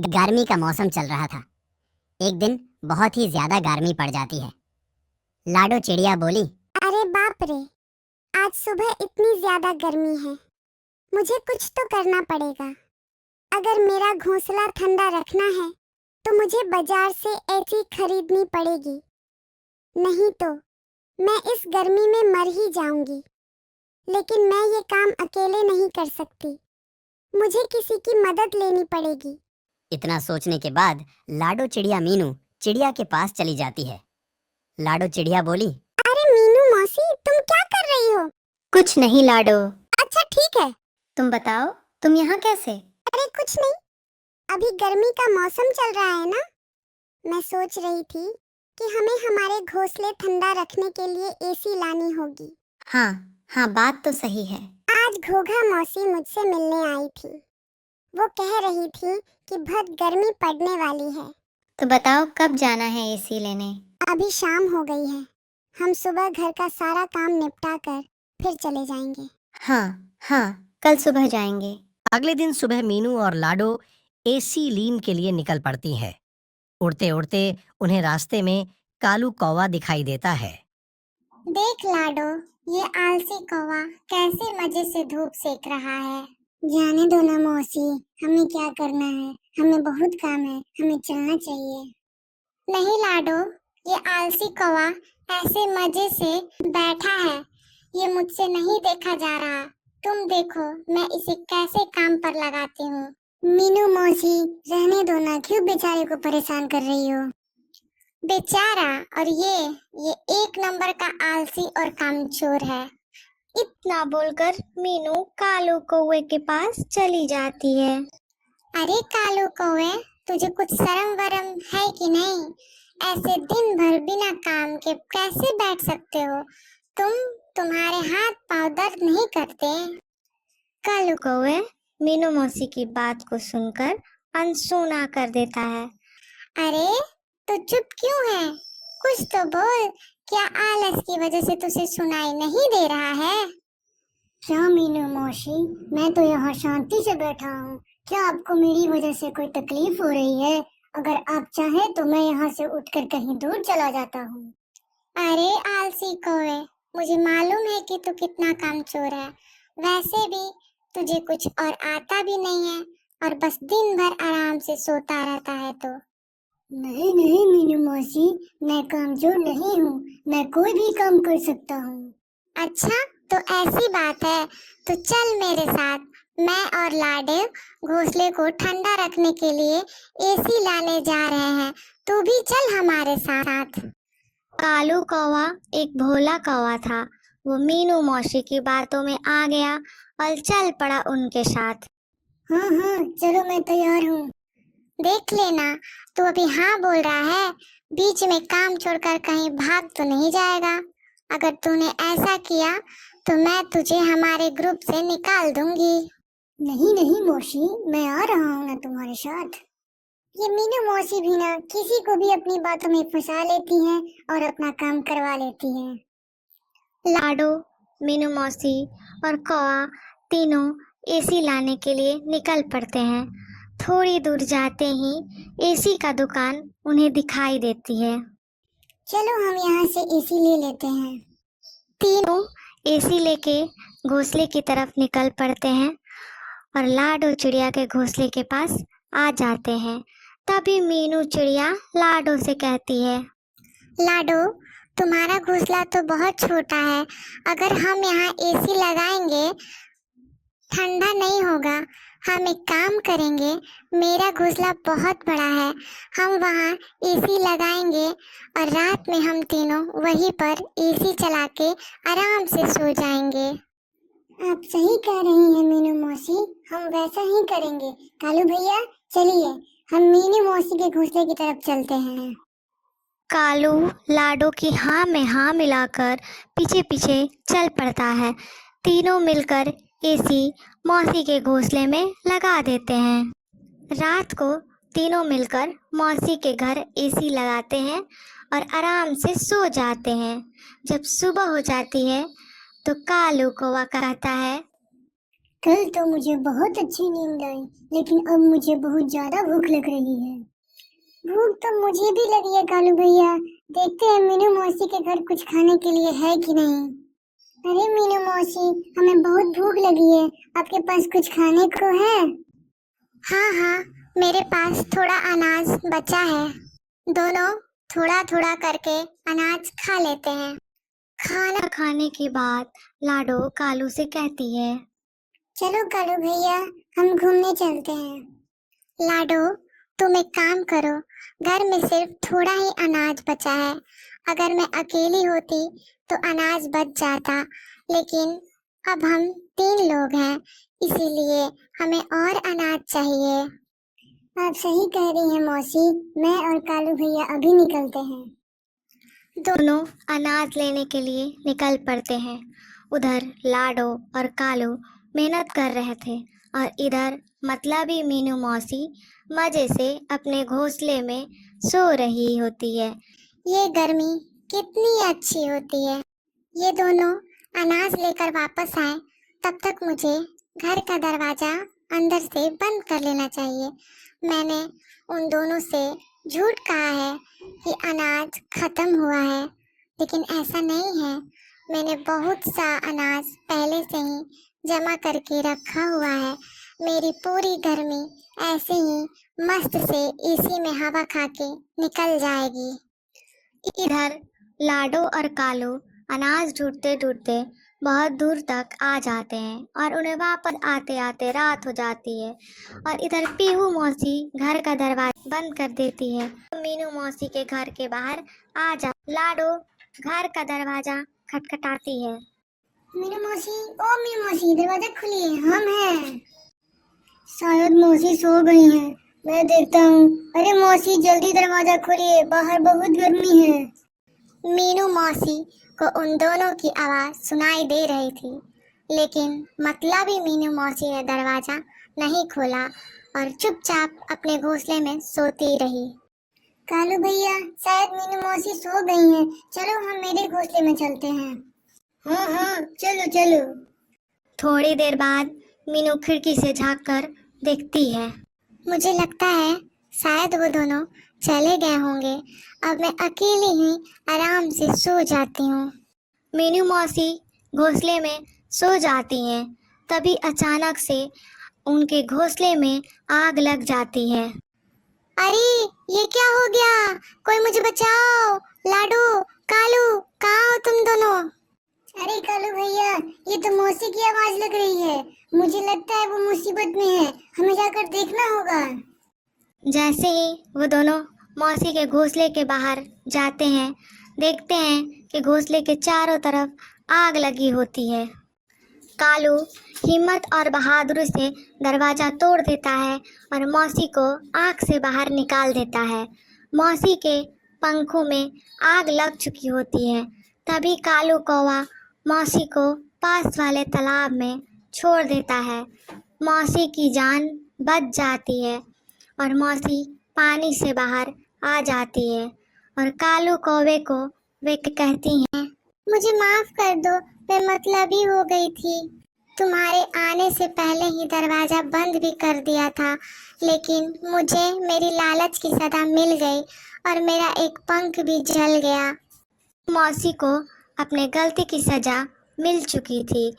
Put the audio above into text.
गर्मी का मौसम चल रहा था। एक दिन बहुत ही ज्यादा गर्मी पड़ जाती है। लाडो चिड़िया बोली, अरे बाप रे, आज सुबह इतनी ज्यादा गर्मी है। मुझे कुछ तो करना पड़ेगा। अगर मेरा घोंसला ठंडा रखना है तो मुझे बाजार से एसी खरीदनी पड़ेगी, नहीं तो मैं इस गर्मी में मर ही जाऊंगी। लेकिन मैं ये काम अकेले नहीं कर सकती, मुझे किसी की मदद लेनी पड़ेगी। इतना सोचने के बाद लाडो चिड़िया मीनू चिड़िया के पास चली जाती है। लाडो चिड़िया बोली, अरे मीनू मौसी, तुम क्या कर रही हो? कुछ नहीं लाडो। अच्छा ठीक है। तुम बताओ, तुम यहाँ कैसे? अरे कुछ नहीं, अभी गर्मी का मौसम चल रहा है ना, मैं सोच रही थी कि हमें हमारे घोंसले ठंडा रखने के लिए एसी लानी होगी। हाँ हाँ, बात तो सही है। आज घोघा मौसी मुझसे मिलने आई थी। वो कह रही थी कि बहुत गर्मी पड़ने वाली है। तो बताओ कब जाना है एसी लेने? अभी शाम हो गई है, हम सुबह घर का सारा काम निपटा कर फिर चले जाएंगे। हाँ हाँ, कल सुबह जाएंगे। अगले दिन सुबह मीनू और लाडो एसी लीन के लिए निकल पड़ती हैं। उड़ते उड़ते उन्हें रास्ते में कालू कौवा दिखाई देता है। देख लाडो, ये आलसी कौवा कैसे मजे से धूप सेक रहा है। जाने दो ना मौसी, हमें क्या करना है, हमें बहुत काम है, हमें चलना चाहिए। नहीं लाडो, ये आलसी कौवा ऐसे मजे से बैठा है, ये मुझसे नहीं देखा जा रहा। तुम देखो मैं इसे कैसे काम पर लगाती हूँ। मीनू मौसी, रहने दो ना, क्यों बेचारे को परेशान कर रही हो? बेचारा और ये एक नंबर का आलसी और कामचोर है। इतना बोलकर मीनू कालू कौवे के पास चली जाती है। अरे कालू कौवे, तुझे कुछ शर्म वरम है कि नहीं? ऐसे दिन भर बिना काम के कैसे बैठ सकते हो? तुम्हारे हाथ पांव दर्द नहीं करते? कालू कौवे मीनू मौसी की बात को सुनकर अनसुना कर देता है। अरे तो चुप क्यों है? कुछ तो बोल, क्या आलस की वजह से तुझे सुनाई नहीं दे रहा है? क्या मीनू मौसी, मैं तो यहाँ शांति से बैठा हूँ। क्या आपको मेरी वजह से कोई तकलीफ हो रही है? अगर आप चाहें तो मैं यहाँ से उठकर कहीं दूर चला जाता हूँ। अरे आलसी कौवे, मुझे मालूम है कि तू कितना कामचोर है। वैसे भी तुझे कुछ और आता भी नहीं है और बस दिन भर आराम से सोता रहता है। तो नहीं नहीं मीनू मौसी, मैं कामचोर नहीं हूँ, मैं कोई भी काम कर सकता हूँ। अच्छा, तो ऐसी बात है तो चल मेरे साथ, मैं और लाडेव घोंसले को ठंडा रखने के लिए एसी लाने जा रहे हैं। तू भी चल हमारे साथ। कालू कौवा एक भोला कौवा था। वो मीनू मौसी की बातों में आ गया और चल पड़ा उनके साथ। हाँ हाँ चलो, मैं तैयार हूँ। देख लेना, तू अभी हाँ बोल रहा है, बीच में काम छोड़कर कहीं भाग तो नहीं जाएगा। अगर तूने ऐसा किया तो मैं तुझे हमारे ग्रुप से निकाल दूंगी। नहीं नहीं मौसी, मैं आ रहा हूँ ना तुम्हारे साथ। ये मीनू मौसी भी ना किसी को भी अपनी बातों में फंसा लेती हैं और अपना काम करवा लेती हैं। लाडो, मीनू मौसी और कौवा तीनों एसी लाने के लिए निकल पड़ते हैं। थोड़ी दूर जाते ही एसी का दुकान उन्हें दिखाई देती है। चलो हम यहाँ से एसी ले लेते हैं। तीनों एसी लेके घोंसले की तरफ निकल पड़ते हैं और लाडो चिड़िया के घोंसले के पास आ जाते हैं। तभी मीनू चिड़िया लाडो से कहती है, लाडो, तुम्हारा घोंसला तो बहुत छोटा है, अगर हम यहाँ एसी लगाएंगे ठंडा नहीं होगा। हम एक काम करेंगे, मेरा घोंसला बहुत बड़ा है, हम वहाँ एसी लगाएंगे और रात में हम तीनों वहीं पर एसी चला के आराम से सो जाएंगे। आप सही कह रही हैं मीनू मौसी, हम वैसा ही करेंगे। कालू भैया चलिए, हम मीनू मौसी के घोंसले की तरफ चलते हैं। कालू लाडो की हाँ में हाँ मिलाकर पीछे पीछे चल पड़ता है। तीनों मिलकर एसी मौसी के घोंसले में लगा देते हैं। रात को तीनों मिलकर मौसी के घर एसी लगाते हैं और आराम से सो जाते हैं। जब सुबह हो जाती है तो कालू कौवा कहता है, कल तो मुझे बहुत अच्छी नींद आई, लेकिन अब मुझे बहुत ज्यादा भूख लग रही है। भूख तो मुझे भी लगी है कालू भैया। देखते हैं मीनू मौसी के घर कुछ खाने के लिए है कि नहीं। अरे मीनू मौसी, हमें बहुत भूख लगी है, आपके पास कुछ खाने को है? हाँ हाँ, मेरे पास थोड़ा अनाज बचा है। दोनों थोड़ा थोड़ा करके अनाज खा लेते हैं। खाना खाने के बाद लाडो कालू से कहती है, चलो कालू भैया, हम घूमने चलते हैं। लाडो, तुम एक काम करो, घर में सिर्फ थोड़ा ही अनाज बचा है। अगर मैं अकेली होती तो अनाज बच जाता, लेकिन अब हम 3 लोग हैं, इसीलिए हमें और अनाज चाहिए। आप सही कह रही हैं मौसी, मैं और कालू भैया अभी निकलते हैं। दोनों अनाज लेने के लिए निकल पड़ते हैं। उधर लाडो और कालू मेहनत कर रहे थे और इधर मतलबी मीनू मौसी मजे से अपने घोंसले में सो रही होती है। ये गर्मी कितनी अच्छी होती है। ये दोनों अनाज लेकर वापस आए, तब तक मुझे घर का दरवाजा अंदर से बंद कर लेना चाहिए। मैंने उन दोनों से झूठ कहा है कि अनाज खत्म हुआ है, लेकिन ऐसा नहीं है। मैंने बहुत सा अनाज पहले से ही जमा करके रखा हुआ है। मेरी पूरी गर्मी ऐसे ही मस्त से एसी में हवा खा के निकल जाएगी। इधर लाडो और कालू अनाज ढूंढते ढूंढते बहुत दूर तक आ जाते हैं और उन्हें वापस आते आते रात हो जाती है। और इधर पीहू मौसी घर का दरवाजा बंद कर देती है। मीनू मौसी के घर के बाहर आ जा लाडो घर का दरवाजा खटखटाती है। मीनू मौसी, ओ मीनू मौसी, दरवाजा खोलिए, हम हैं। शायद मौसी सो गई हैं, मैं देखता हूँ। अरे मौसी, जल्दी दरवाजा खोलिए, बाहर बहुत गर्मी है। मीनू मौसी को उन दोनों की आवाज सुनाई दे रही थी, लेकिन मतलबी मीनू मौसी ने दरवाजा नहीं खोला और चुपचाप अपने घोंसले में सोती रही। कालू भैया, शायद मीनू मौसी सो गई हैं, चलो हम मेरे घोंसले में चलते हैं। हाँ हाँ, चलो चलो। थोड़ी देर बाद मीनू खिड़की से झांककर देखती है। मुझे लगता है शायद वो दोनों चले गए होंगे। अब मैं अकेली ही आराम से सो जाती हूँ। मीनू मौसी घोंसले में सो जाती हैं। तभी अचानक से उनके घोंसले में आग लग जाती है। अरे ये क्या हो गया? कोई मुझे बचाओ! लाडो, कालू, कहाँ हो तुम दोनों? अरे कालू भैया, ये तो मौसी की आवाज लग रही है। मुझे लगता है वो मुसीबत में है, हमें जाकर देखना होगा। जैसे ही वो दोनों मौसी के घोंसले के बाहर जाते हैं, देखते हैं कि घोंसले के चारों तरफ आग लगी होती है। कालू हिम्मत और बहादुरी से दरवाजा तोड़ देता है और मौसी को आग से बाहर निकाल देता है। मौसी के पंखों में आग लग चुकी होती है। तभी कालू कौवा मौसी को पास वाले तालाब में छोड़ देता है। मौसी की जान बच जाती है और मौसी पानी से बाहर आ जाती है और कालू कौवे को वे कहती हैं, मुझे माफ कर दो, मैं मतलबी हो गई थी। तुम्हारे आने से पहले ही दरवाजा बंद भी कर दिया था, लेकिन मुझे मेरी लालच की सजा मिल गई और मेरा एक पंख भी जल गया। मौसी को अपने गलती की सजा मिल चुकी थी,